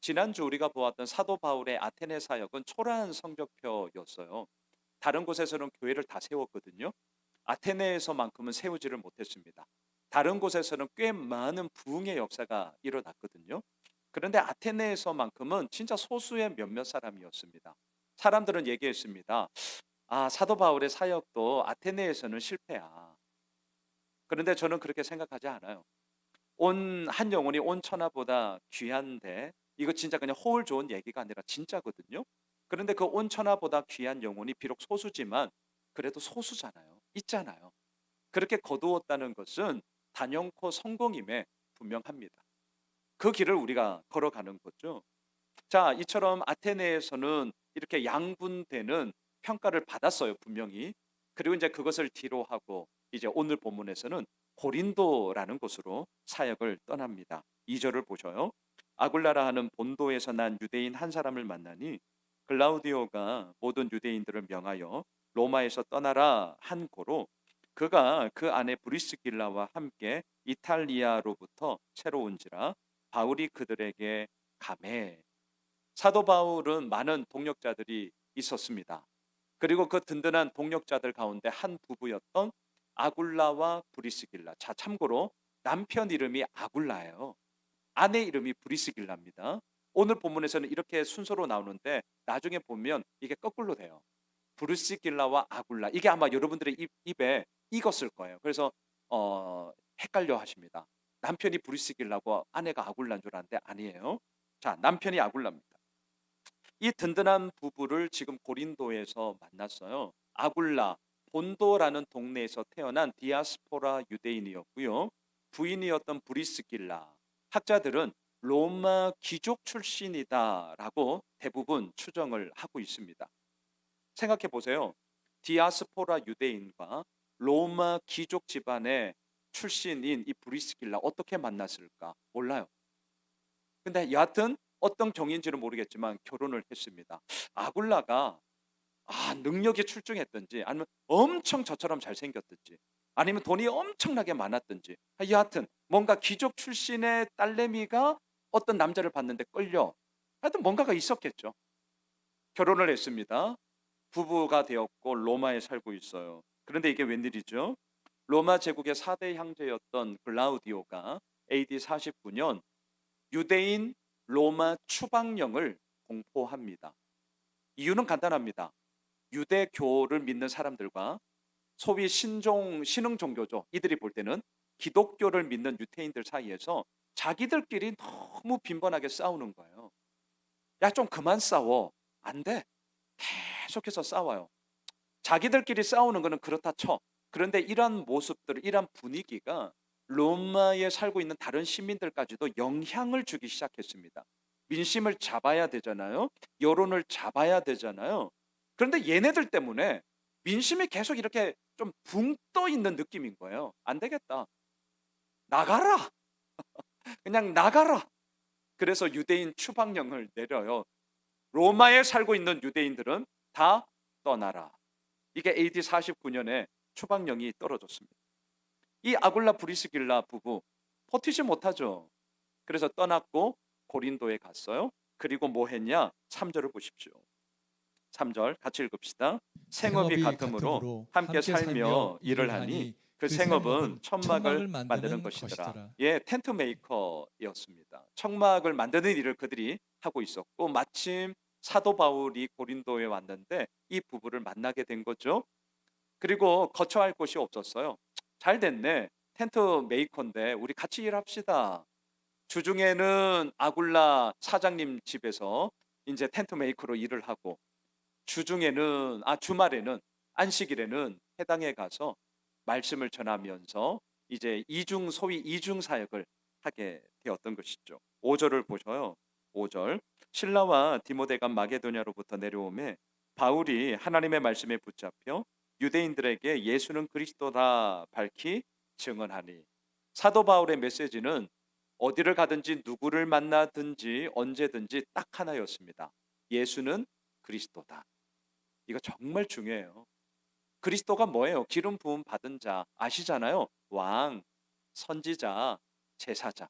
지난주 우리가 보았던 사도 바울의 아테네 사역은 초라한 성적표였어요. 다른 곳에서는 교회를 다 세웠거든요. 아테네에서만큼은 세우지를 못했습니다. 다른 곳에서는 꽤 많은 부흥의 역사가 일어났거든요. 그런데 아테네에서만큼은 진짜 소수의 몇몇 사람이었습니다. 사람들은 얘기했습니다. 아, 사도 바울의 사역도 아테네에서는 실패야. 그런데 저는 그렇게 생각하지 않아요. 온 한 영혼이 온 천하보다 귀한데, 이거 진짜 그냥 허울 좋은 얘기가 아니라 진짜거든요. 그런데 그 온 천하보다 귀한 영혼이 비록 소수지만 그래도 소수잖아요. 있잖아요. 그렇게 거두었다는 것은 단연코 성공임에 분명합니다. 그 길을 우리가 걸어가는 거죠. 자, 이처럼 아테네에서는 이렇게 양분되는 평가를 받았어요, 분명히. 그리고 이제 그것을 뒤로 하고 이제 오늘 본문에서는 고린도라는 곳으로 사역을 떠납니다. 2절을 보셔요. 아굴라라 하는 본도에서 난 유대인 한 사람을 만나니 글라우디오가 모든 유대인들을 명하여 로마에서 떠나라 한 고로 그가 그 안에 브리스길라와 함께 이탈리아로부터 새로 온지라 바울이 그들에게 가매. 사도 바울은 많은 동력자들이 있었습니다. 그리고 그 든든한 동력자들 가운데 한 부부였던 아굴라와 브리스길라. 자, 참고로 남편 이름이 아굴라예요. 아내 이름이 브리스길라입니다. 오늘 본문에서는 이렇게 순서로 나오는데 나중에 보면 이게 거꾸로 돼요. 브리스길라와 아굴라. 이게 아마 여러분들의 입에 익었을 거예요. 그래서 헷갈려 하십니다. 남편이 브리스길라고 아내가 아굴라인 줄 알았는데 아니에요. 자, 남편이 아굴라입니다. 이 든든한 부부를 지금 고린도에서 만났어요. 아굴라, 본도라는 동네에서 태어난 디아스포라 유대인이었고요. 부인이었던 브리스길라. 학자들은 로마 귀족 출신이다라고 대부분 추정을 하고 있습니다. 생각해 보세요. 디아스포라 유대인과 로마 귀족 집안의 출신인 이 브리스길라 어떻게 만났을까? 몰라요. 근데 여하튼 어떤 경위인지는 모르겠지만 결혼을 했습니다. 아굴라가 능력이 출중했든지 아니면 엄청 저처럼 잘생겼든지 아니면 돈이 엄청나게 많았든지 여하튼 뭔가 귀족 출신의 딸내미가 어떤 남자를 봤는데 끌려 하여튼 뭔가가 있었겠죠. 결혼을 했습니다. 부부가 되었고 로마에 살고 있어요. 그런데 이게 웬일이죠? 로마 제국의 4대 형제였던 글라우디오가 AD 49년 유대인 로마 추방령을 공포합니다. 이유는 간단합니다. 유대교를 믿는 사람들과 소위 신흥 종교죠. 이들이 볼 때는 기독교를 믿는 유대인들 사이에서 자기들끼리 너무 빈번하게 싸우는 거예요. 야, 좀 그만 싸워. 안 돼. 계속해서 싸워요. 자기들끼리 싸우는 거는 그렇다 쳐. 그런데 이러한 모습들, 이러한 분위기가 로마에 살고 있는 다른 시민들까지도 영향을 주기 시작했습니다. 민심을 잡아야 되잖아요. 여론을 잡아야 되잖아요. 그런데 얘네들 때문에 민심이 계속 이렇게 좀 붕 떠 있는 느낌인 거예요. 안 되겠다. 나가라. 그냥 나가라. 그래서 유대인 추방령을 내려요. 로마에 살고 있는 유대인들은 다 떠나라. 이게 AD 49년에 추방령이 떨어졌습니다. 이 아굴라 브리스길라 부부 버티지 못하죠. 그래서 떠났고 고린도에 갔어요. 그리고 뭐 했냐? 3절을 보십시오. 3절 같이 읽읍시다. 생업이 생업이 같으므로 같으므로 함께 함께 살며 살며 일을 일을 하니 하니 그 그 생업은 생업은 천막을 천막을 만드는 만드는 것이더라. 것이더라. 예, 텐트 메이커였습니다. 천막을 만드는 일을 그들이 하고 있었고 마침 사도 바울이 고린도에 왔는데 이 부부를 만나게 된 거죠. 그리고 거처할 곳이 없었어요. 잘 됐네. 텐트 메이커인데 우리 같이 일합시다. 주중에는 아굴라 사장님 집에서 이제 텐트 메이커로 일을 하고 주말에는 안식일에는 해당에 가서 말씀을 전하면서 이제 소위 이중 사역을 하게 되었던 것이죠. 5절을 보셔요. 5절. 신라와 디모데가 마게도냐로부터 내려오매 바울이 하나님의 말씀에 붙잡혀 유대인들에게 예수는 그리스도다 밝히 증언하니. 사도 바울의 메시지는 어디를 가든지 누구를 만나든지 언제든지 딱 하나였습니다. 예수는 그리스도다. 이거 정말 중요해요. 그리스도가 뭐예요? 기름 부음 받은 자 아시잖아요. 왕, 선지자, 제사장.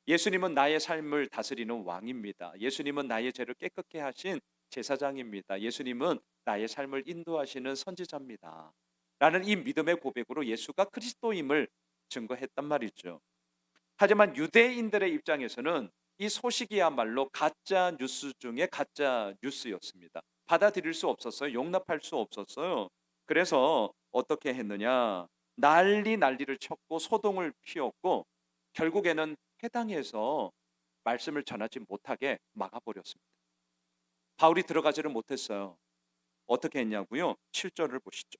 예수님은 나의 삶을 다스리는 왕입니다. 예수님은 나의 죄를 깨끗게 하신 제사장입니다. 예수님은 나의 삶을 인도하시는 선지자입니다. 라는 이 믿음의 고백으로 예수가 그리스도임을 증거했단 말이죠. 하지만 유대인들의 입장에서는 이 소식이야말로 가짜 뉴스 중에 가짜 뉴스였습니다. 받아들일 수 없었어요. 용납할 수 없었어요. 그래서 어떻게 했느냐? 난리를 쳤고 소동을 피웠고 결국에는 해당에서 말씀을 전하지 못하게 막아버렸습니다. 바울이 들어가지를 못했어요. 어떻게 했냐고요? 7절을 보시죠.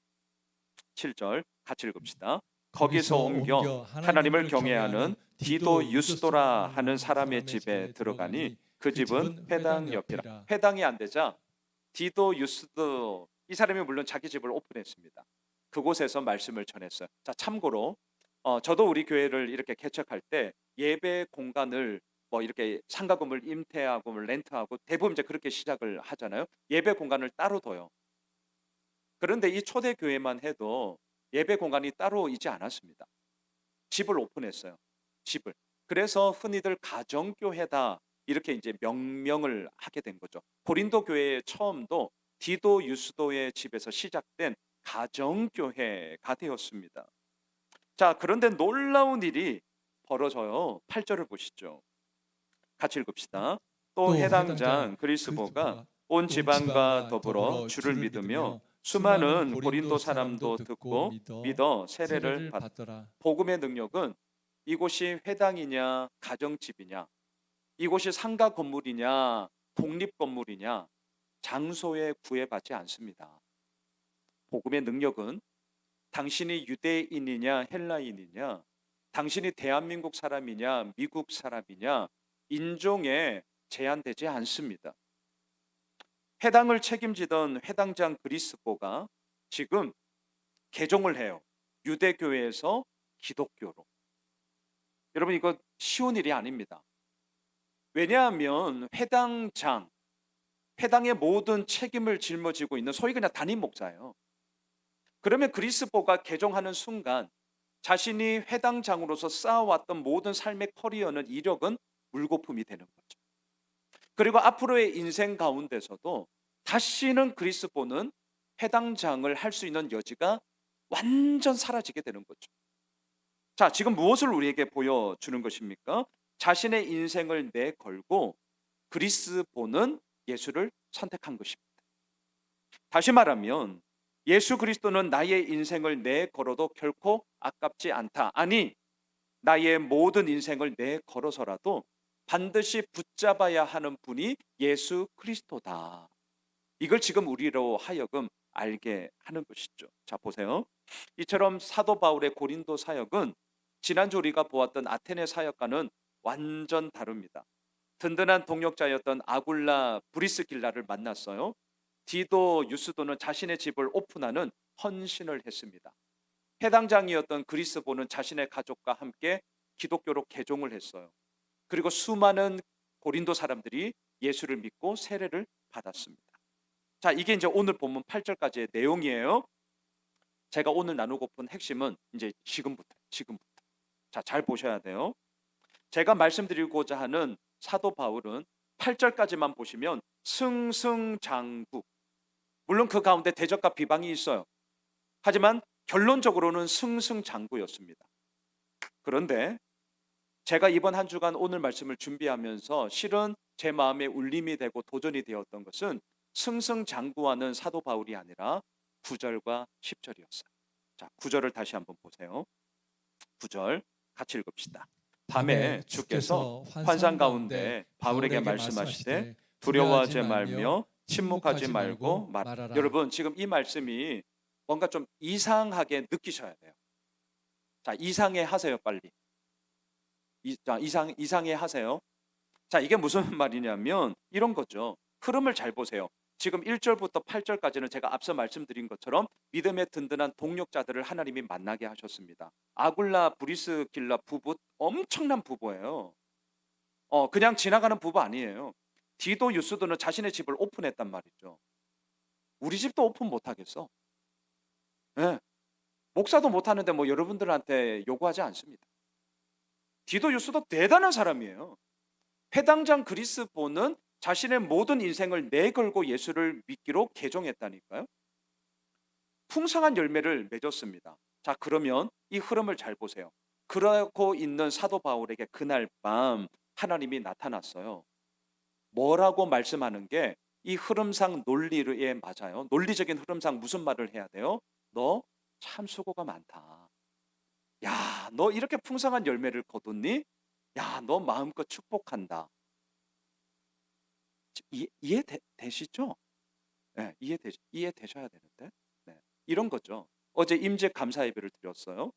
7절 같이 읽읍시다. 거기서 옮겨 하나님을 경외하는 디도 유스도라 하는 사람의 집에 들어가니 그 집은 회당 옆이라. 회당이 안 되자 디도 유스도 이 사람이 물론 자기 집을 오픈했습니다. 그곳에서 말씀을 전했어요. 자, 참고로 저도 우리 교회를 이렇게 개척할 때 예배 공간을 뭐 이렇게 상가금을 임대하고 렌트하고 대부분 이제 그렇게 시작을 하잖아요. 예배 공간을 따로 둬요. 그런데 이 초대 교회만 해도 예배 공간이 따로 있지 않았습니다. 집을 오픈했어요. 집을. 그래서 흔히들 가정교회다 이렇게 이제 명명을 하게 된 거죠. 고린도 교회의 처음도 디도 유스도의 집에서 시작된 가정교회가 되었습니다. 자, 그런데 놀라운 일이 벌어져요. 8절을 보시죠. 같이 읽읍시다. 또 또 해당장 해당장 그리스보가 그리스도가 온 온 지방과 지방과 더불어 더불어 주를 주를 믿으며 믿으며 수많은 수많은 고린도 고린도 사람도 사람도 듣고 듣고 믿어 믿어 세례를 세례를 받. 받더라. 복음의 능력은 이곳이 회당이냐 가정집이냐, 이곳이 상가 건물이냐 독립 건물이냐 장소에 구애받지 않습니다. 복음의 능력은 당신이 유대인이냐 헬라인이냐, 당신이 대한민국 사람이냐 미국 사람이냐 인종에 제한되지 않습니다. 회당을 책임지던 회당장 그리스보가 지금 개종을 해요. 유대교회에서 기독교로. 여러분 이거 쉬운 일이 아닙니다. 왜냐하면 회당장, 회당의 모든 책임을 짊어지고 있는 소위 그냥 담임 목사예요. 그러면 그리스보가 개종하는 순간 자신이 회당장으로서 쌓아왔던 모든 삶의 커리어는 이력은 물거품이 되는 거죠. 그리고 앞으로의 인생 가운데서도 다시는 그리스보는 회당장을 할 수 있는 여지가 완전 사라지게 되는 거죠. 자, 지금 무엇을 우리에게 보여주는 것입니까? 자신의 인생을 내걸고 그리스도는 예수를 선택한 것입니다. 다시 말하면 예수 그리스도는 나의 인생을 내걸어도 결코 아깝지 않다. 아니, 나의 모든 인생을 내걸어서라도 반드시 붙잡아야 하는 분이 예수 그리스도다. 이걸 지금 우리로 하여금 알게 하는 것이죠. 자, 보세요. 이처럼 사도 바울의 고린도 사역은 지난주 우리가 보았던 아테네 사역과는 완전 다릅니다. 든든한 동역자였던 아굴라 브리스길라를 만났어요. 디도 유스도는 자신의 집을 오픈하는 헌신을 했습니다. 해당장이었던 그리스보는 자신의 가족과 함께 기독교로 개종을 했어요. 그리고 수많은 고린도 사람들이 예수를 믿고 세례를 받았습니다. 자, 이게 이제 오늘 본문 8절까지의 내용이에요. 제가 오늘 나누고픈 핵심은 이제 지금부터. 자, 잘 보셔야 돼요. 제가 말씀드리고자 하는 사도 바울은 8절까지만 보시면 승승장구. 물론 그 가운데 대적과 비방이 있어요. 하지만 결론적으로는 승승장구였습니다. 그런데 제가 이번 한 주간 오늘 말씀을 준비하면서 실은 제 마음에 울림이 되고 도전이 되었던 것은 승승장구하는 사도 바울이 아니라 9절과 10절이었어요. 자, 9절을 다시 한번 보세요. 9절 같이 읽읍시다. 밤에 밤에 주께서 주께서 환상 환상 가운데 가운데 바울에게 바울에게 말씀하시되 말씀하시되 두려워하지 두려워하지 말며 말며 침묵하지 말고 말. 말하라. 여러분 지금 이 말씀이 뭔가 좀 이상하게 느끼셔야 돼요. 자, 이상해 하세요 빨리. 이상해 하세요. 자, 이게 무슨 말이냐면 이런 거죠. 흐름을 잘 보세요. 지금 1절부터 8절까지는 제가 앞서 말씀드린 것처럼 믿음의 든든한 동력자들을 하나님이 만나게 하셨습니다. 아굴라 브리스길라 부부 엄청난 부부예요. 그냥 지나가는 부부 아니에요. 디도 유스도는 자신의 집을 오픈했단 말이죠. 우리 집도 오픈 못 하겠어. 예. 목사도 못 하는데 뭐 여러분들한테 요구하지 않습니다. 디도 유스도 대단한 사람이에요. 회당장 그리스보는 자신의 모든 인생을 내걸고 예수를 믿기로 개종했다니까요. 풍성한 열매를 맺었습니다. 자, 그러면 이 흐름을 잘 보세요. 그러고 있는 사도 바울에게 그날 밤 하나님이 나타났어요. 뭐라고 말씀하는 게 이 흐름상 논리에 맞아요. 논리적인 흐름상 무슨 말을 해야 돼요? 너 참 수고가 많다. 야, 너 이렇게 풍성한 열매를 거뒀니? 야, 너 마음껏 축복한다. 이해되시죠? 네, 이해되셔야 되는데. 네, 이런 거죠. 어제 임재 감사 예배를 드렸어요.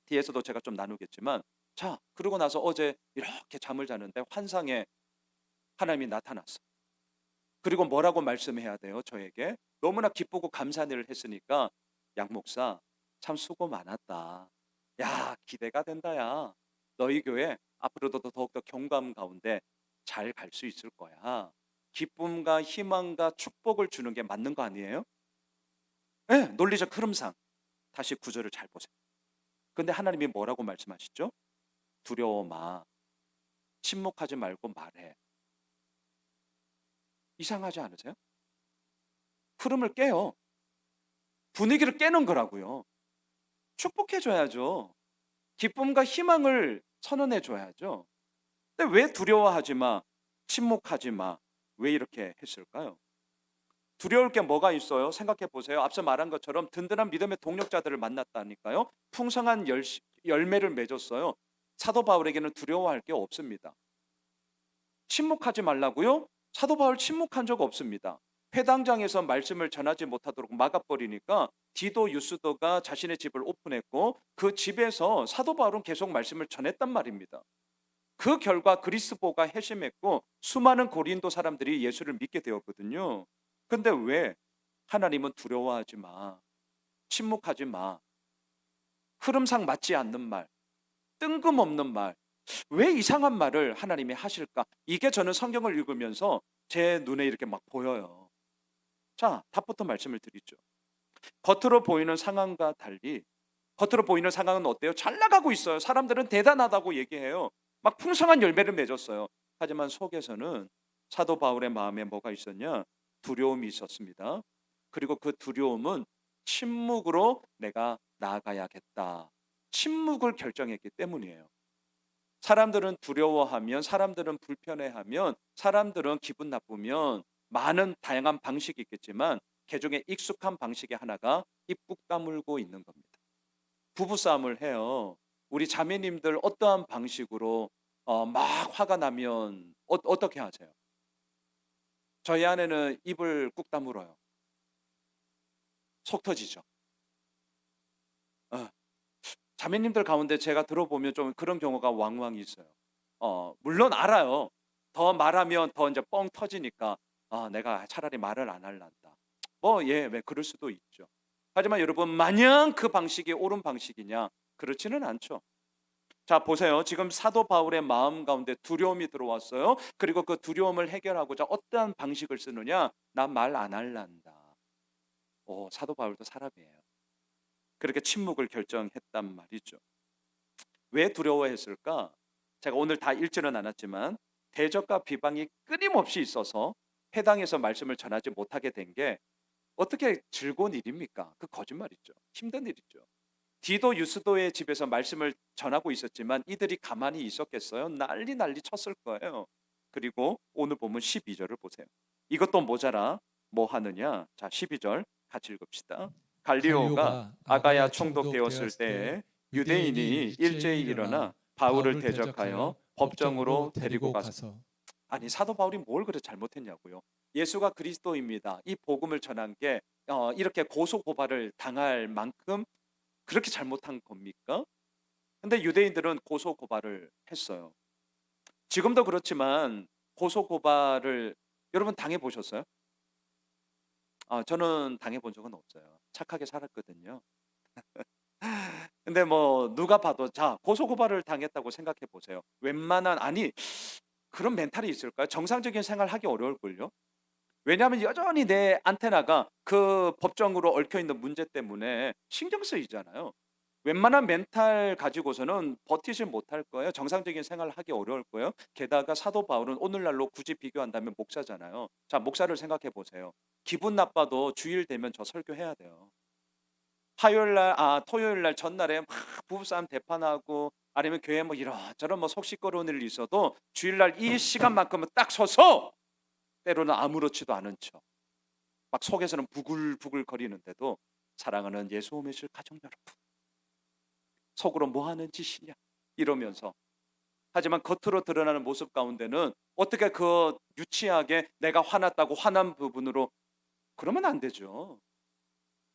뒤에서도 제가 좀 나누겠지만, 자, 그러고 나서 어제 이렇게 잠을 자는데 환상에 하나님이 나타났어. 그리고 뭐라고 말씀해야 돼요? 저에게 너무나 기쁘고 감사한 일을 했으니까 양 목사 참 수고 많았다. 야, 기대가 된다야. 너희 교회 앞으로도 더욱더 경감 가운데 잘 갈 수 있을 거야. 기쁨과 희망과 축복을 주는 게 맞는 거 아니에요? 네, 논리적 흐름상 다시 구절을 잘 보세요. 근데 하나님이 뭐라고 말씀하시죠? 두려워 마. 침묵하지 말고 말해. 이상하지 않으세요? 흐름을 깨요. 분위기를 깨는 거라고요. 축복해 줘야죠. 기쁨과 희망을 선언해 줘야죠. 근데 왜 두려워하지 마, 침묵하지 마, 왜 이렇게 했을까요? 두려울 게 뭐가 있어요? 생각해 보세요. 앞서 말한 것처럼 든든한 믿음의 동력자들을 만났다니까요. 풍성한 열매를 맺었어요. 사도 바울에게는 두려워할 게 없습니다. 침묵하지 말라고요? 사도 바울 침묵한 적 없습니다. 회당장에서 말씀을 전하지 못하도록 막아버리니까 디도 유스도가 자신의 집을 오픈했고 그 집에서 사도 바울은 계속 말씀을 전했단 말입니다. 그 결과 그리스도가 회심했고 수많은 고린도 사람들이 예수를 믿게 되었거든요. 근데 왜 하나님은 두려워하지 마, 침묵하지 마, 흐름상 맞지 않는 말, 뜬금없는 말, 왜 이상한 말을 하나님이 하실까? 이게 저는 성경을 읽으면서 제 눈에 이렇게 막 보여요. 자, 답부터 말씀을 드리죠. 겉으로 보이는 상황과 달리 겉으로 보이는 상황은 어때요? 잘 나가고 있어요. 사람들은 대단하다고 얘기해요. 막 풍성한 열매를 맺었어요. 하지만 속에서는 사도 바울의 마음에 뭐가 있었냐? 두려움이 있었습니다. 그리고 그 두려움은 침묵으로 내가 나아가야겠다. 침묵을 결정했기 때문이에요. 사람들은 두려워하면, 사람들은 불편해하면, 사람들은 기분 나쁘면 많은 다양한 방식이 있겠지만 개종에 익숙한 방식의 하나가 입 꾹 다물고 있는 겁니다. 부부싸움을 해요. 우리 자매님들 어떠한 방식으로 막 화가 나면 어떻게 하세요? 저희 아내는 입을 꾹 다물어요. 속 터지죠. 어. 자매님들 가운데 제가 들어보면 좀 그런 경우가 왕왕 있어요. 물론 알아요. 더 말하면 더 이제 뻥 터지니까 내가 차라리 말을 안 할란다. 예, 왜 그럴 수도 있죠. 하지만 여러분 마냥 그 방식이 옳은 방식이냐? 그렇지는 않죠. 자, 보세요. 지금 사도 바울의 마음 가운데 두려움이 들어왔어요. 그리고 그 두려움을 해결하고자 어떠한 방식을 쓰느냐? 난 말 안 할란다. 사도 바울도 사람이에요. 그렇게 침묵을 결정했단 말이죠. 왜 두려워했을까? 제가 오늘 다 읽지는 않았지만 대적과 비방이 끊임없이 있어서 회당에서 말씀을 전하지 못하게 된 게 어떻게 즐거운 일입니까? 그 거짓말이죠. 힘든 일이죠. 디도 유스도의 집에서 말씀을 전하고 있었지만 이들이 가만히 있었겠어요? 난리 쳤을 거예요. 그리고 오늘 보면 12절을 보세요. 이것도 모자라 뭐 하느냐? 자, 12절 같이 읽읍시다. 갈리오가 갈리오가 아가야 아가야 총독되었을 총독되었을 때에 때 유대인이 유대인이 일제히 일제히 일어나 일어나 바울을 바울을 대적하여 대적하여 법정으로 법정으로 데리고 데리고 가서 가서 아니 사도 바울이 뭘 그래 잘못했냐고요. 예수가 그리스도입니다. 이 복음을 전한 게 이렇게 고소 고발을 당할 만큼 그렇게 잘못한 겁니까? 근데 유대인들은 고소 고발을 했어요. 지금도 그렇지만 고소 고발을 여러분 당해 보셨어요? 저는 당해 본 적은 없어요. 착하게 살았거든요. 근데 뭐 누가 봐도 자, 고소 고발을 당했다고 생각해 보세요. 웬만한 아니 그런 멘탈이 있을까요? 정상적인 생활 하기 어려울걸요? 왜냐하면 여전히 내 안테나가 그 법정으로 얽혀 있는 문제 때문에 신경 쓰이잖아요. 웬만한 멘탈 가지고서는 버티지 못할 거예요. 정상적인 생활을 하기 어려울 거예요. 게다가 사도 바울은 오늘날로 굳이 비교한다면 목사잖아요. 자, 목사를 생각해 보세요. 기분 나빠도 주일 되면 저 설교해야 돼요. 토요일 날 전날에 막 부부싸움 대판하고 아니면 교회 뭐 이런저런 뭐 속시끄러운 일이 있어도 주일 날 이 시간만큼은 딱 서서 때로는 아무렇지도 않은 척 막 속에서는 부글부글 거리는데도 사랑하는 예수 오매실 가족 여러분, 속으로 뭐 하는 짓이냐 이러면서, 하지만 겉으로 드러나는 모습 가운데는 어떻게 그 유치하게 내가 화났다고 화난 부분으로 그러면 안 되죠.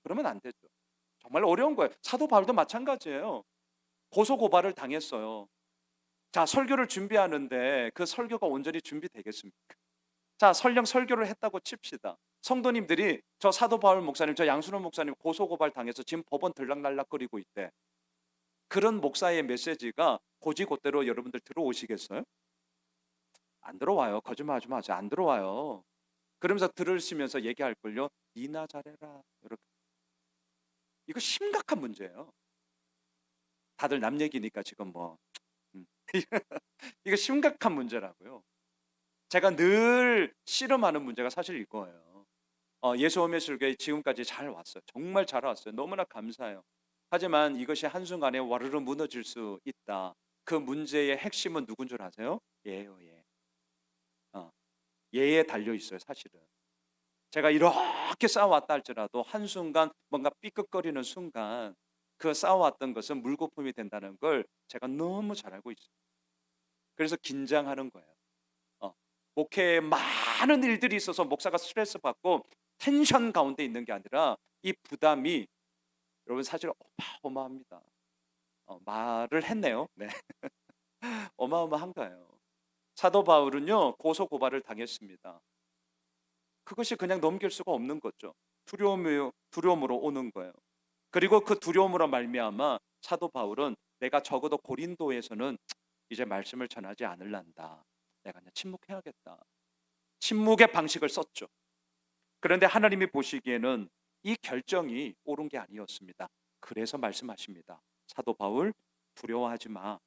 그러면 안 되죠. 정말 어려운 거예요. 사도 바울도 마찬가지예요. 고소 고발을 당했어요. 자, 설교를 준비하는데 그 설교가 온전히 준비되겠습니까? 자, 설령 설교를 했다고 칩시다. 성도님들이 저 사도 바울 목사님, 저 양순원 목사님 고소 고발 당해서 지금 법원 들락날락거리고 있대. 그런 목사의 메시지가 고지고대로 여러분들 들어오시겠어요? 안 들어와요. 거짓말하지 마세요. 안 들어와요. 그러면서 들으시면서 얘기할 걸요. 니나 잘해라. 이렇게. 이거 심각한 문제예요. 다들 남 얘기니까 지금 뭐 음. 이거 심각한 문제라고요. 제가 늘 씨름하는 문제가 사실 이거예요. 예수 오매술교회 지금까지 잘 왔어요. 정말 잘 왔어요. 너무나 감사해요. 하지만 이것이 한순간에 와르르 무너질 수 있다. 그 문제의 핵심은 누군 줄 아세요? 예요, 예. 어, 예에 달려 있어요, 사실은. 제가 이렇게 싸워왔다 할지라도 한순간 뭔가 삐걱거리는 순간 그 싸워왔던 것은 물거품이 된다는 걸 제가 너무 잘 알고 있어요. 그래서 긴장하는 거예요. 어, 목회에 많은 일들이 있어서 목사가 스트레스 받고 텐션 가운데 있는 게 아니라 이 부담이 여러분 사실 어마어마합니다. 말을 했네요. 네. 어마어마한 거예요. 사도 바울은요, 고소 고발을 당했습니다. 그것이 그냥 넘길 수가 없는 거죠. 두려움으로 오는 거예요. 그리고 그 두려움으로 말미암아 사도 바울은 내가 적어도 고린도에서는 이제 말씀을 전하지 않을란다. 내가 그냥 침묵해야겠다. 침묵의 방식을 썼죠. 그런데 하나님이 보시기에는 이 결정이 옳은 게 아니었습니다. 그래서 말씀하십니다. 사도 바울 두려워하지 마.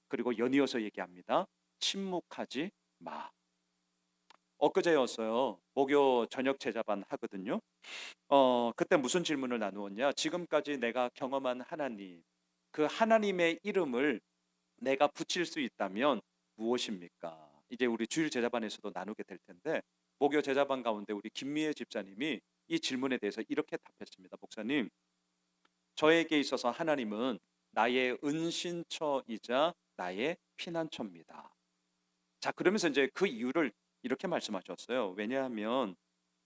그리고 연이어서 얘기합니다. 침묵하지 마. 엊그제였어요. 목요 저녁 제자반 하거든요. 그때 무슨 질문을 나누었냐? 지금까지 내가 경험한 하나님, 그 하나님의 이름을 내가 붙일 수 있다면 무엇입니까? 이제 우리 주일 제자반에서도 나누게 될 텐데, 목요 제자반 가운데 우리 김미애 집사님이 이 질문에 대해서 이렇게 답했습니다. 목사님, 저에게 있어서 하나님은 나의 은신처이자 나의 피난처입니다. 자, 그러면서 이제 그 이유를 이렇게 말씀하셨어요. 왜냐하면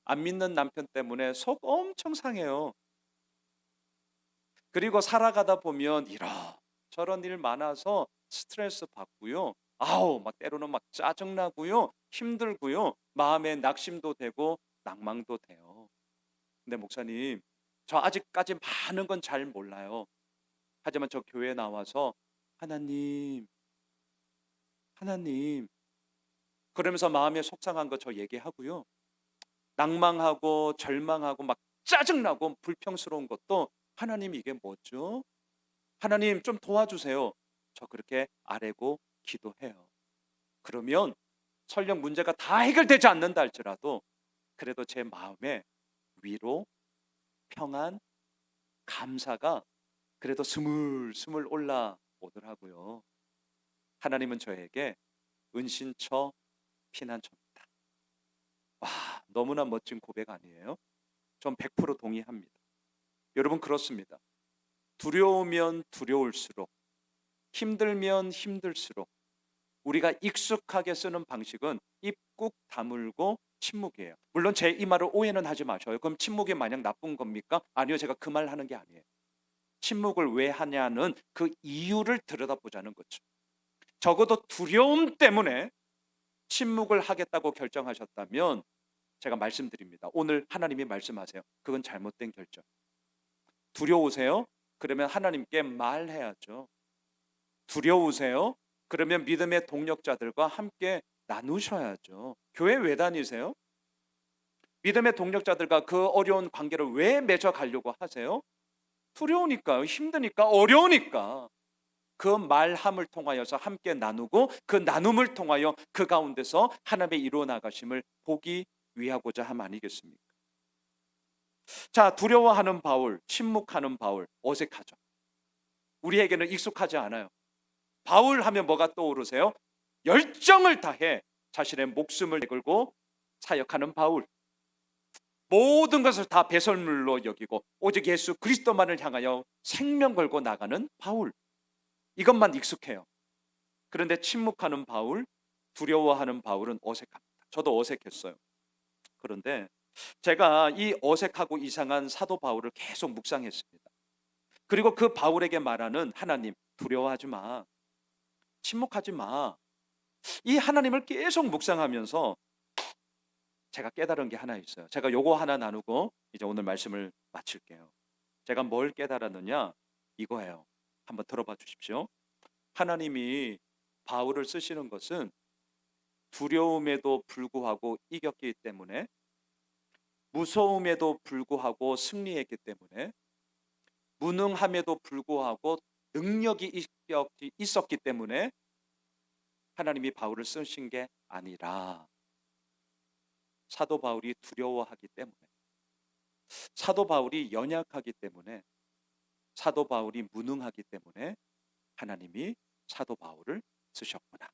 안 믿는 남편 때문에 속 엄청 상해요. 그리고 살아가다 보면 저런 일 많아서 스트레스 받고요. 아우, 막 때로는 막 짜증나고요. 힘들고요. 마음에 낙심도 되고 낭망도 돼요. 근데 목사님, 저 아직까지 많은 건 잘 몰라요. 하지만 저 교회에 나와서 하나님, 하나님 그러면서 마음에 속상한 거 저 얘기하고요. 낭망하고 절망하고 막 짜증나고 불평스러운 것도 하나님 이게 뭐죠? 하나님 좀 도와주세요. 저 그렇게 아뢰고 기도해요. 그러면 설령 문제가 다 해결되지 않는다 할지라도 그래도 제 마음에 위로, 평안, 감사가 그래도 스물스물 올라오더라고요. 하나님은 저에게 은신처, 피난처입니다. 와, 너무나 멋진 고백 아니에요? 전 100% 동의합니다. 여러분 그렇습니다. 두려우면 두려울수록, 힘들면 힘들수록 우리가 익숙하게 쓰는 방식은 입 꾹 다물고 침묵이에요. 물론 제 이 말을 오해는 하지 마셔요. 그럼 침묵이 마냥 나쁜 겁니까? 아니요, 제가 그 말 하는 게 아니에요. 침묵을 왜 하냐는 그 이유를 들여다보자는 거죠. 적어도 두려움 때문에 침묵을 하겠다고 결정하셨다면 제가 말씀드립니다. 오늘 하나님이 말씀하세요. 그건 잘못된 결정. 두려우세요? 그러면 하나님께 말해야죠. 두려우세요? 그러면 믿음의 동력자들과 함께 나누셔야죠. 교회 왜 다니세요? 믿음의 동력자들과 그 어려운 관계를 왜 맺어가려고 하세요? 두려우니까, 힘드니까, 어려우니까 그 말함을 통하여서 함께 나누고 그 나눔을 통하여 그 가운데서 하나님의 이루어 나가심을 보기 위하고자 함 아니겠습니까? 자, 두려워하는 바울, 침묵하는 바울, 어색하죠. 우리에게는 익숙하지 않아요. 바울 하면 뭐가 떠오르세요? 열정을 다해 자신의 목숨을 내걸고 사역하는 바울. 모든 것을 다 배설물로 여기고 오직 예수 그리스도만을 향하여 생명 걸고 나가는 바울. 이것만 익숙해요. 그런데 침묵하는 바울, 두려워하는 바울은 어색합니다. 저도 어색했어요. 그런데 제가 이 어색하고 이상한 사도 바울을 계속 묵상했습니다. 그리고 그 바울에게 말하는 하나님, 두려워하지 마. 침묵하지 마. 이 하나님을 계속 묵상하면서 제가 깨달은 게 하나 있어요. 제가 요거 하나 나누고 이제 오늘 말씀을 마칠게요. 제가 뭘 깨달았느냐? 이거예요. 한번 들어봐 주십시오. 하나님이 바울을 쓰시는 것은 두려움에도 불구하고 이겼기 때문에, 무서움에도 불구하고 승리했기 때문에, 무능함에도 불구하고 능력이 있었기 때문에 하나님이 바울을 쓰신 게 아니라 사도 바울이 두려워하기 때문에, 사도 바울이 연약하기 때문에, 사도 바울이 무능하기 때문에 하나님이 사도 바울을 쓰셨구나.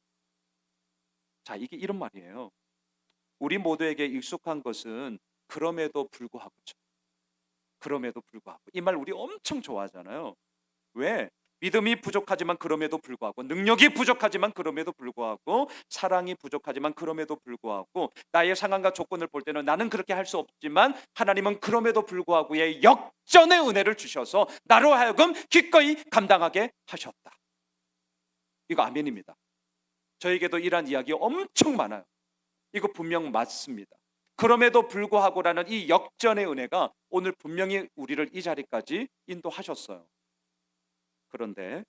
자, 이게 이런 말이에요. 우리 모두에게 익숙한 것은 그럼에도 불구하고죠. 그럼에도 불구하고. 이 말 우리 엄청 좋아하잖아요. 왜? 믿음이 부족하지만 그럼에도 불구하고, 능력이 부족하지만 그럼에도 불구하고, 사랑이 부족하지만 그럼에도 불구하고, 나의 상황과 조건을 볼 때는 나는 그렇게 할 수 없지만 하나님은 그럼에도 불구하고의 역전의 은혜를 주셔서 나로 하여금 기꺼이 감당하게 하셨다. 이거 아멘입니다. 저에게도 이러한 이야기 엄청 많아요. 이거 분명 맞습니다. 그럼에도 불구하고라는 이 역전의 은혜가 오늘 분명히 우리를 이 자리까지 인도하셨어요. 그런데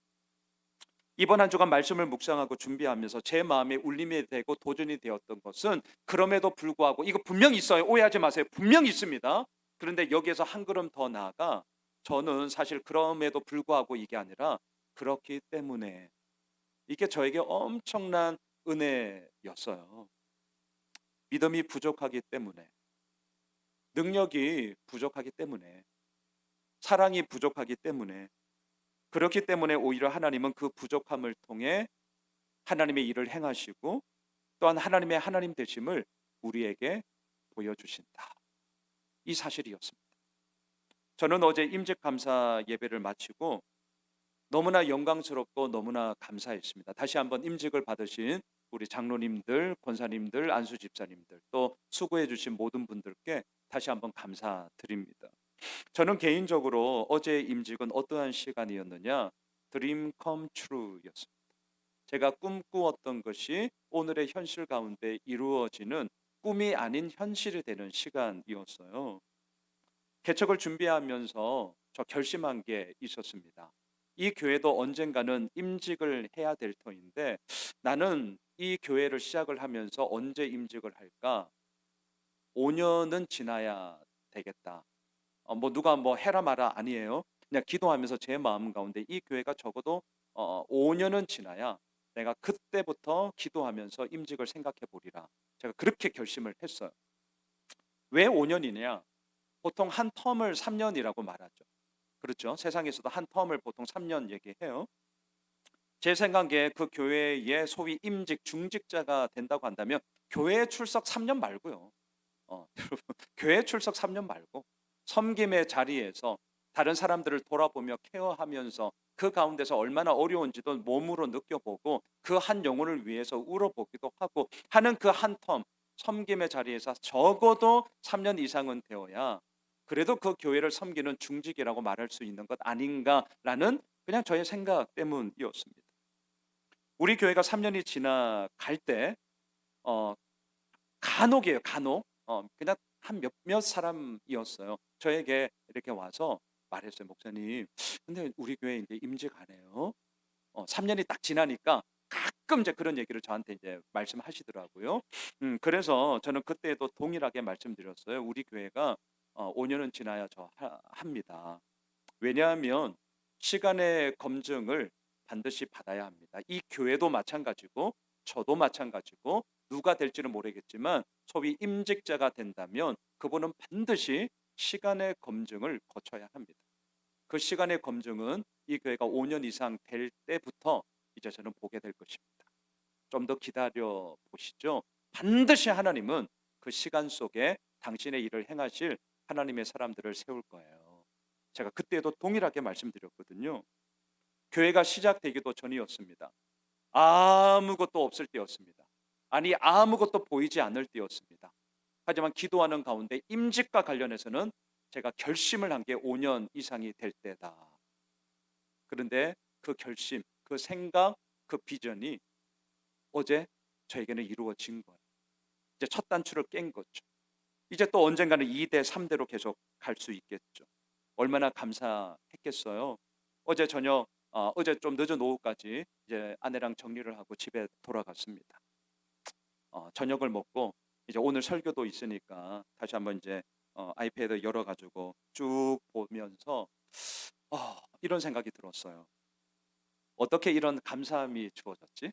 이번 한 주간 말씀을 묵상하고 준비하면서 제 마음에 울림이 되고 도전이 되었던 것은 그럼에도 불구하고, 이거 분명히 있어요. 오해하지 마세요. 분명히 있습니다. 그런데 여기에서 한 걸음 더 나아가 저는 사실 그럼에도 불구하고 이게 아니라 그렇기 때문에, 이게 저에게 엄청난 은혜였어요. 믿음이 부족하기 때문에, 능력이 부족하기 때문에, 사랑이 부족하기 때문에, 그렇기 때문에 오히려 하나님은 그 부족함을 통해 하나님의 일을 행하시고 또한 하나님의 하나님 되심을 우리에게 보여주신다. 이 사실이었습니다. 저는 어제 임직 감사 예배를 마치고 너무나 영광스럽고 너무나 감사했습니다. 다시 한번 임직을 받으신 우리 장로님들, 권사님들, 안수 집사님들, 또 수고해 주신 모든 분들께 다시 한번 감사드립니다. 저는 개인적으로 어제 임직은 어떠한 시간이었느냐? 드림 컴 트루였습니다. 제가 꿈꾸었던 것이 오늘의 현실 가운데 이루어지는, 꿈이 아닌 현실이 되는 시간이었어요. 개척을 준비하면서 저 결심한 게 있었습니다. 이 교회도 언젠가는 임직을 해야 될 터인데 나는 이 교회를 시작을 하면서 언제 임직을 할까? 5년은 지나야 되겠다. 뭐 누가 뭐 해라 마라 아니에요. 그냥 기도하면서 제 마음 가운데 이 교회가 적어도 5년은 지나야 내가 그때부터 기도하면서 임직을 생각해 보리라. 제가 그렇게 결심을 했어요. 왜 5년이냐? 보통 한 텀을 3년이라고 말하죠. 그렇죠? 세상에서도 한 텀을 보통 3년 얘기해요. 제 생각에 그 교회의 소위 임직, 중직자가 된다고 한다면 교회 출석 3년 말고요. 여러분, 교회 출석 3년 말고 섬김의 자리에서 다른 사람들을 돌아보며 케어하면서 그 가운데서 얼마나 어려운지도 몸으로 느껴보고 그 한 영혼을 위해서 울어보기도 하고 하는 그 한 텀, 섬김의 자리에서 적어도 3년 이상은 되어야 그래도 그 교회를 섬기는 중직이라고 말할 수 있는 것 아닌가라는 그냥 저의 생각 때문이었습니다. 우리 교회가 3년이 지나갈 때 어, 간혹이에요. 간혹. 그냥 한 몇몇 사람이었어요. 저에게 이렇게 와서 말했어요. 목사님, 근데 우리 교회 이제 임직 안 해요. 3년이 딱 지나니까 가끔 이제 그런 얘기를 저한테 이제 말씀하시더라고요. 그래서 저는 그때도 동일하게 말씀드렸어요. 우리 교회가 5년은 지나야 합니다. 왜냐하면 시간의 검증을 반드시 받아야 합니다. 이 교회도 마찬가지고 저도 마찬가지고 누가 될지는 모르겠지만 소위 임직자가 된다면 그분은 반드시 시간의 검증을 거쳐야 합니다. 그 시간의 검증은 이 교회가 5년 이상 될 때부터 이제 저는 보게 될 것입니다. 좀 더 기다려 보시죠. 반드시 하나님은 그 시간 속에 당신의 일을 행하실 하나님의 사람들을 세울 거예요. 제가 그때도 동일하게 말씀드렸거든요. 교회가 시작되기도 전이었습니다. 아무것도 없을 때였습니다. 아니 아무것도 보이지 않을 때였습니다. 하지만 기도하는 가운데 임직과 관련해서는 제가 결심을 한 게 5년 이상이 될 때다. 그런데 그 결심, 그 생각, 그 비전이 어제 저에게는 이루어진 거예요. 이제 첫 단추를 깬 거죠. 이제 또 언젠가는 2대, 3대로 계속 갈 수 있겠죠. 얼마나 감사했겠어요. 어제 저녁, 어제 좀 늦은 오후까지 이제 아내랑 정리를 하고 집에 돌아갔습니다. 저녁을 먹고 이제 오늘 설교도 있으니까 다시 한번 이제 아이패드 열어가지고 쭉 보면서 이런 생각이 들었어요. 어떻게 이런 감사함이 주어졌지?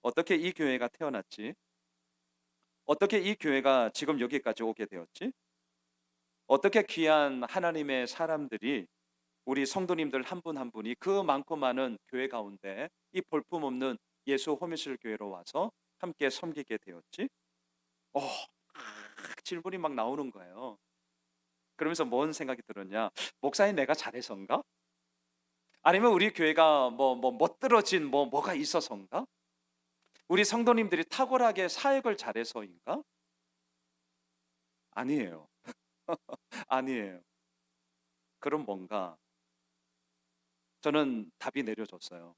어떻게 이 교회가 태어났지? 어떻게 이 교회가 지금 여기까지 오게 되었지? 어떻게 귀한 하나님의 사람들이 우리 성도님들 한 분 한 분이 그 많고 많은 교회 가운데 이 볼품없는 예수 호미실 교회로 와서 함께 섬기게 되었지? 어, 질문이 막 나오는 거예요. 그러면서 뭔 생각이 들었냐? 목사님 내가 잘해서인가? 아니면 우리 교회가 뭐 멋들어진 뭐가 있어서인가? 우리 성도님들이 탁월하게 사역을 잘해서인가? 아니에요. 아니에요. 그럼 뭔가 저는 답이 내려졌어요.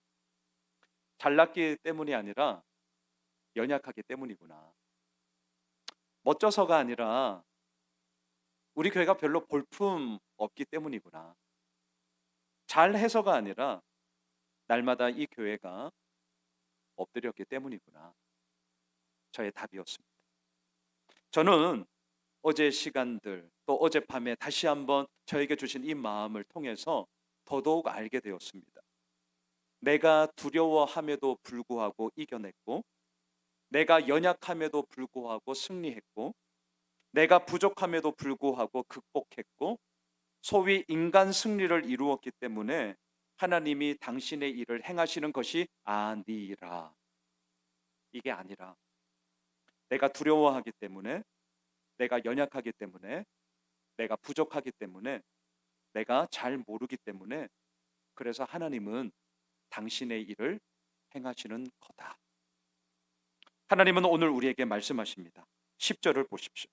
잘났기 때문이 아니라 연약하기 때문이구나. 멋져서가 아니라 우리 교회가 별로 볼품 없기 때문이구나. 잘해서가 아니라 날마다 이 교회가 엎드렸기 때문이구나. 저의 답이었습니다. 저는 어제 시간들 또 어젯밤에 다시 한번 저에게 주신 이 마음을 통해서 더더욱 알게 되었습니다. 내가 두려워함에도 불구하고 이겨냈고, 내가 연약함에도 불구하고 승리했고, 내가 부족함에도 불구하고 극복했고, 소위 인간 승리를 이루었기 때문에 하나님이 당신의 일을 행하시는 것이 아니라, 이게 아니라 내가 두려워하기 때문에, 내가 연약하기 때문에, 내가 부족하기 때문에, 내가 잘 모르기 때문에, 그래서 하나님은 당신의 일을 행하시는 거다. 하나님은 오늘 우리에게 말씀하십니다. 10절을 보십시오.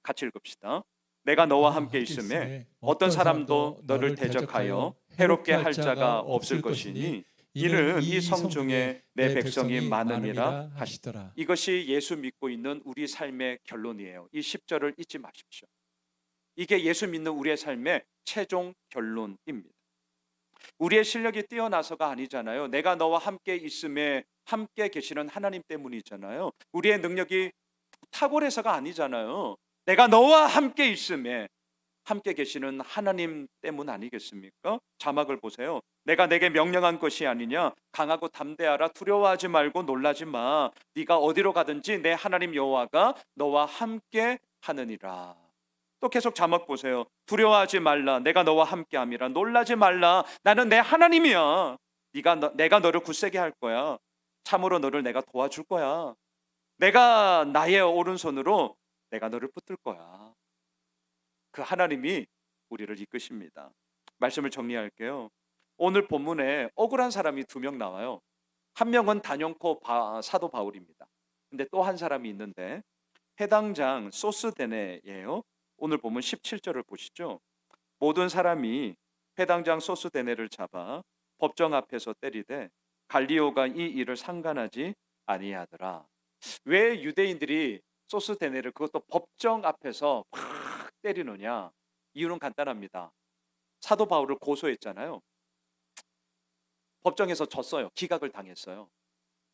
같이 읽읍시다. 내가 너와 함께 있음에 어떤 사람도 너를 대적하여 해롭게 할 자가 없을 것이니 이는 이 성중에 내 백성이 많음이라 하시더라. 이것이 예수 믿고 있는 우리 삶의 결론이에요. 이 10절을 잊지 마십시오. 이게 예수 믿는 우리의 삶의 최종 결론입니다. 우리의 실력이 뛰어나서가 아니잖아요. 내가 너와 함께 있음에 함께 계시는 하나님 때문이잖아요. 우리의 능력이 탁월해서가 아니잖아요. 내가 너와 함께 있음에 함께 계시는 하나님 때문 아니겠습니까? 자막을 보세요. 내가 내게 명령한 것이 아니냐? 강하고 담대하라. 두려워하지 말고 놀라지 마. 네가 어디로 가든지 내 하나님 여호와가 너와 함께 하느니라. 또 계속 자막 보세요. 두려워하지 말라. 내가 너와 함께함이라. 놀라지 말라. 나는 내 하나님이야. 내가 너를 굳세게 할 거야. 참으로 너를 내가 도와줄 거야. 내가 나의 오른손으로 내가 너를 붙들 거야. 그 하나님이 우리를 이끄십니다. 말씀을 정리할게요. 오늘 본문에 억울한 사람이 2명 나와요. 한 명은 단연코 사도 바울입니다. 근데 또 한 사람이 있는데 해당장 소스데네예요. 오늘 본문 17절을 보시죠. 모든 사람이 해당장 소스데네를 잡아 법정 앞에서 때리되 갈리오가 이 일을 상관하지 아니하더라. 왜 유대인들이 소스데네를 그것도 법정 앞에서 팍 때리느냐? 이유는 간단합니다. 사도 바울을 고소했잖아요. 법정에서 졌어요. 기각을 당했어요.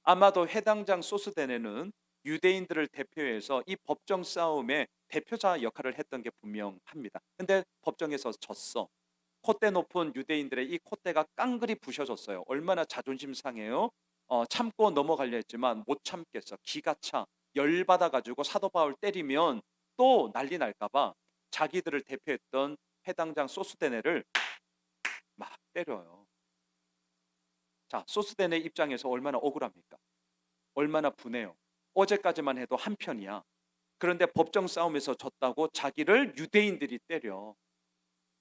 아마도 해당장 소스데네는 유대인들을 대표해서 이 법정 싸움의 대표자 역할을 했던 게 분명합니다. 근데 법정에서 졌어. 콧대 높은 유대인들의 이 콧대가 깡그리 부셔졌어요. 얼마나 자존심 상해요. 참고 넘어가려 했지만 못 참겠어. 기가 차. 열받아 가지고 사도 바울 때리면 또 난리 날까 봐 자기들을 대표했던 해당장 소스데네를 막 때려요. 자, 소스데네 입장에서 얼마나 억울합니까? 얼마나 분해요. 어제까지만 해도 한 편이야. 그런데 법정 싸움에서 졌다고 자기를 유대인들이 때려.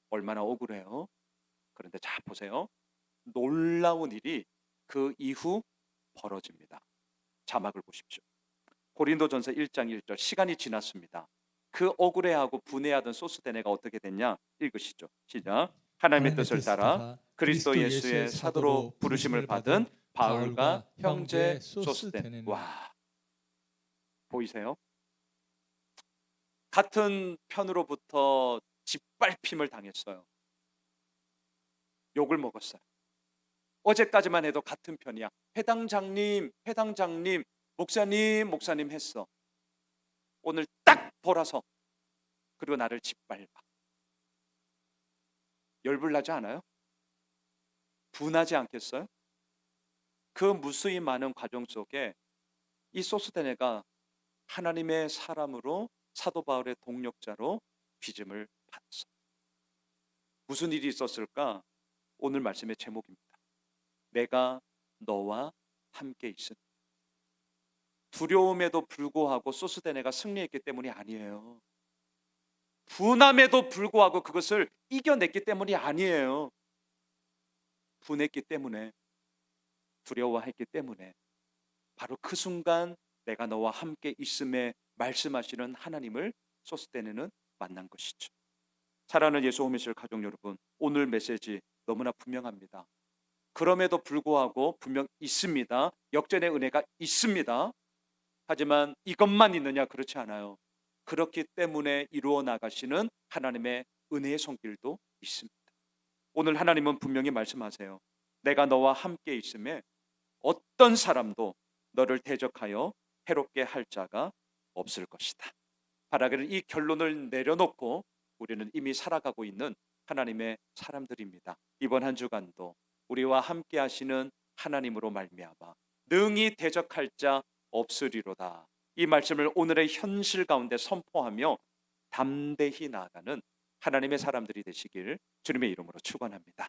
얼마나 억울해요. 그런데 자 보세요. 놀라운 일이 그 이후 벌어집니다. 자막을 보십시오. 고린도전서 1장 1절. 시간이 지났습니다. 그 억울해하고 분해하던 소스데네가 어떻게 됐냐? 읽으시죠. 시작. 하나님의 뜻을 따라 그리스도 예수의 사도로 부르심을 받은 바울과 형제 소스데네. 와, 보이세요? 같은 편으로부터 짓밟힘을 당했어요. 욕을 먹었어요. 어제까지만 해도 같은 편이야. 회당장님, 회당장님, 목사님, 목사님 했어. 오늘 딱 돌아서 그리고 나를 짓밟아. 열불나지 않아요? 분하지 않겠어요? 그 무수히 많은 과정 속에 이 소스데네가 하나님의 사람으로 사도 바울의 동력자로 빚음을 받았어. 무슨 일이 있었을까? 오늘 말씀의 제목입니다. 내가 너와 함께 있으니. 두려움에도 불구하고 소스데네가 승리했기 때문이 아니에요. 분함에도 불구하고 그것을 이겨냈기 때문이 아니에요. 분했기 때문에, 두려워했기 때문에, 바로 그 순간 내가 너와 함께 있음에 말씀하시는 하나님을 소스데네는 만난 것이죠. 사랑하는 예수 호미실 가족 여러분, 오늘 메시지 너무나 분명합니다. 그럼에도 불구하고 분명 있습니다. 역전의 은혜가 있습니다. 하지만 이것만 있느냐? 그렇지 않아요. 그렇기 때문에 이루어 나가시는 하나님의 은혜의 손길도 있습니다. 오늘 하나님은 분명히 말씀하세요. 내가 너와 함께 있음에 어떤 사람도 너를 대적하여 해롭게 할 자가 없을 것이다. 바라기를 이 결론을 내려놓고 우리는 이미 살아가고 있는 하나님의 사람들입니다. 이번 한 주간도 우리와 함께 하시는 하나님으로 말미암아 능히 대적할 자 없으리로다. 이 말씀을 오늘의 현실 가운데 선포하며 담대히 나아가는 하나님의 사람들이 되시길 주님의 이름으로 축원합니다.